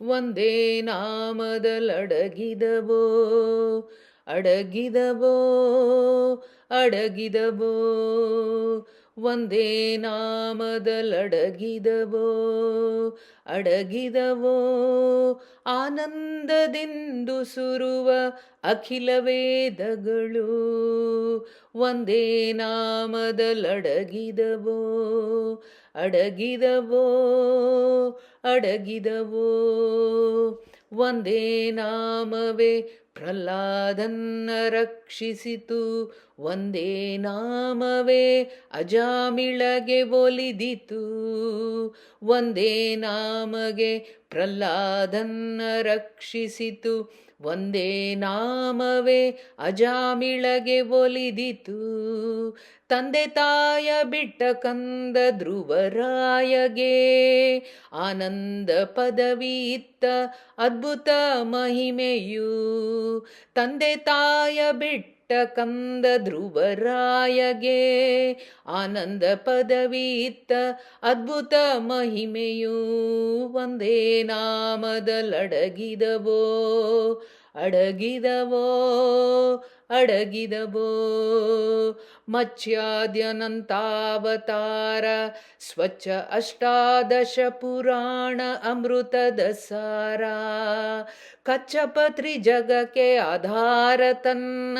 ಒಂದೇ ನಾಮದಲಡಗಿದವೋ ಅಡಗಿದವೋ ಅಡಗಿದವೋ ಒಂದೇ ನಾಮದಲಡಗಿದವೋ ಅಡಗಿದವೋ ಆನಂದದಿಂದು ಸುರುವ ಅಖಿಲ ವೇದಗಳು ಒಂದೇ ನಾಮದಲಡಗಿದವೋ ಅಡಗಿದವೋ ಅಡಗಿದವೋ ಒಂದೇ ನಾಮವೇ ಪ್ರಹ್ಲಾದನ್ನ ರಕ್ಷಿಸಿತು ಒಂದೇ ನಾಮವೇ ಅಜಾಮಿಳಗೆ ಒಲಿದಿತು ಒಂದೇ ನಾಮಗೆ ಪ್ರಹ್ಲಾದನ್ನ ರಕ್ಷಿಸಿತು ಒಂದೇ ನಾಮವೇ ಅಜಾಮಿಳಗೆ ಒಲಿದಿತು ತಂದೆ ತಾಯ ಬಿಟ್ಟ ಕಂದ ಧ್ರುವರಾಯಗೆ ಆನಂದ ಪದವಿ ಇತ್ತ ಅದ್ಭುತ ಮಹಿಮೆಯು ತಂದೆ ತಾಯ ಬಿಟ್ಟ ಕಂದ ಧ್ರುವರಾಯಗೆ ಆನಂದ ಪದವಿ ಇತ್ತ ಅದ್ಭುತ ಮಹಿಮೆಯು ಒಂದೇ ನಾಮದಲಡಗಿದವೋ ಅಡಗಿದವೋ ಅಡಗಿದವೋ ಮತ್ಸ್ಯಾದ್ಯನಂತಾವತಾರ ಸ್ವಚ್ಛ ಅಷ್ಟಾದಶ ಪುರಾಣ ಅಮೃತದ ಸಾರ ಕಚ್ಚಪತ್ರಿ ಜಗಕ್ಕೆ ಆಧಾರ ತನ್ನ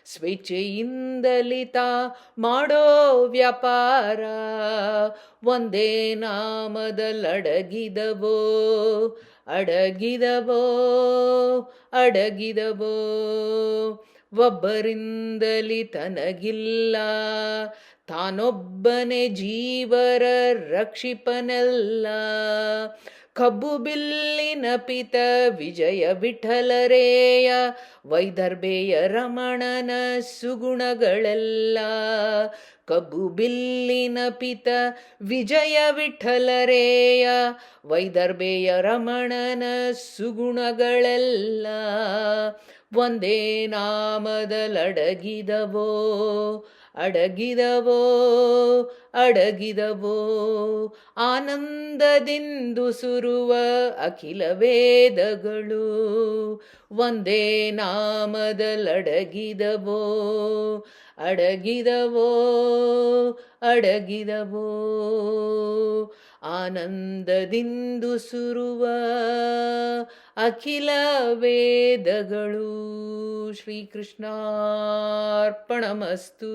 ಸ್ವೇಚ್ಛೆಯಿಂದಲಿತ ಮಾಡೋ ವ್ಯಾಪಾರ ಒಂದೇ ನಾಮದಲಡಗಿದವೋ ಅಡಗಿದವೋ ಅಡಗಿದವೋ ಒಬ್ಬರಿಂದಲಿ ತನಗಿಲ್ಲ ತಾನೊಬ್ಬನೇ ಜೀವರ ರಕ್ಷಿಪನೆಲ್ಲ ಕಬ್ಬು ಬಿಲ್ಲಿನ ಪಿತ ವಿಜಯ ವಿಠಲರೇಯ ವೈದರ್ಭೆಯ ರಮಣನ ಸುಗುಣಗಳೆಲ್ಲ ಕಬ್ಬು ಬಿಲ್ಲಿನ ಪಿತ ವಿಜಯ ವಿಠಲರೇಯ ವೈದರ್ಭೆಯ ರಮಣನ ಸುಗುಣಗಳೆಲ್ಲ ಒಂದೇ ನಾಮದಲಡಗಿದವೋ ಅಡಗಿದವೋ ಅಡಗಿದವೋ ಆನಂದದಿಂದು ಸುರುವ ಅಖಿಲ ವೇದಗಳು ಒಂದೇ ನಾಮದಲಡಗಿದವೋ ಅಡಗಿದವೋ ಅಡಗಿದವೋ ಆನಂದದಿಂದು ಸುರುವ ಅಖಿಲ ವೇದಗಳು ಶ್ರೀಕೃಷ್ಣಾರ್ಪಣಮಸ್ತು.